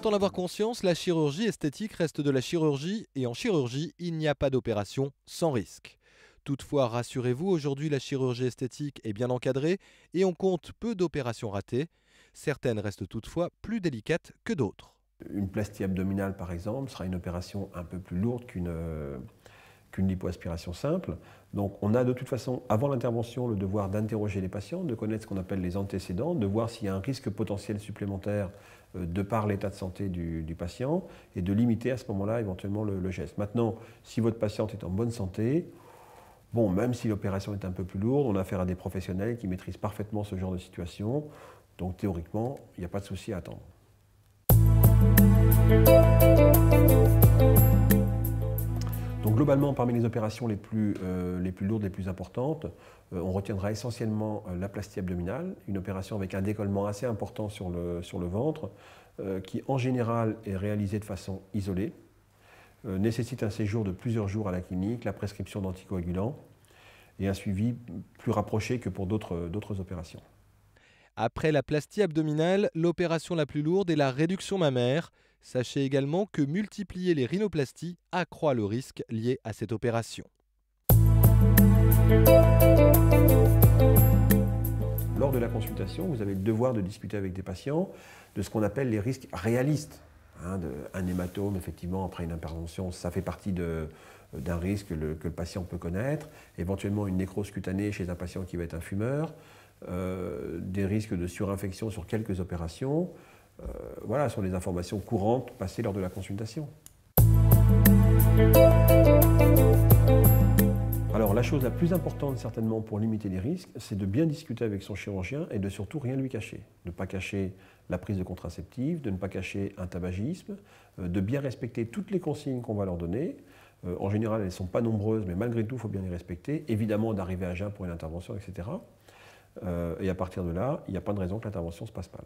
en avoir conscience, la chirurgie esthétique reste de la chirurgie et en chirurgie, il n'y a pas d'opération sans risque. Toutefois, rassurez-vous, aujourd'hui la chirurgie esthétique est bien encadrée et on compte peu d'opérations ratées. Certaines restent toutefois plus délicates que d'autres. Une plastie abdominale, par exemple, sera une opération un peu plus lourde qu'une lipoaspiration simple. Donc on a de toute façon, avant l'intervention, le devoir d'interroger les patients, de connaître ce qu'on appelle les antécédents, de voir s'il y a un risque potentiel supplémentaire de par l'état de santé du patient et de limiter à ce moment-là éventuellement le geste. Maintenant, si votre patiente est en bonne santé, bon, même si l'opération est un peu plus lourde, on a affaire à des professionnels qui maîtrisent parfaitement ce genre de situation. Donc théoriquement, il n'y a pas de souci à attendre. Donc globalement, parmi les opérations les plus lourdes, les plus importantes, on retiendra essentiellement la plastie abdominale, une opération avec un décollement assez important sur le ventre, qui en général est réalisée de façon isolée, nécessite un séjour de plusieurs jours à la clinique, la prescription d'anticoagulants et un suivi plus rapproché que pour d'autres opérations. Après la plastie abdominale, l'opération la plus lourde est la réduction mammaire. Sachez également que multiplier les rhinoplasties accroît le risque lié à cette opération. Lors de la consultation, vous avez le devoir de discuter avec des patients de ce qu'on appelle les risques réalistes. Un hématome, effectivement, après une intervention, ça fait partie d'un risque que le patient peut connaître. Éventuellement, une nécrose cutanée chez un patient qui va être un fumeur. Des risques de surinfection sur quelques opérations. Voilà, sont les informations courantes passées lors de la consultation. Alors la chose la plus importante certainement pour limiter les risques, c'est de bien discuter avec son chirurgien et de surtout rien lui cacher. De ne pas cacher la prise de contraceptifs, de ne pas cacher un tabagisme, de bien respecter toutes les consignes qu'on va leur donner. En général, elles ne sont pas nombreuses, mais malgré tout, il faut bien les respecter. Évidemment, d'arriver à jeun pour une intervention, etc. Et à partir de là, il n'y a pas de raison que l'intervention se passe mal.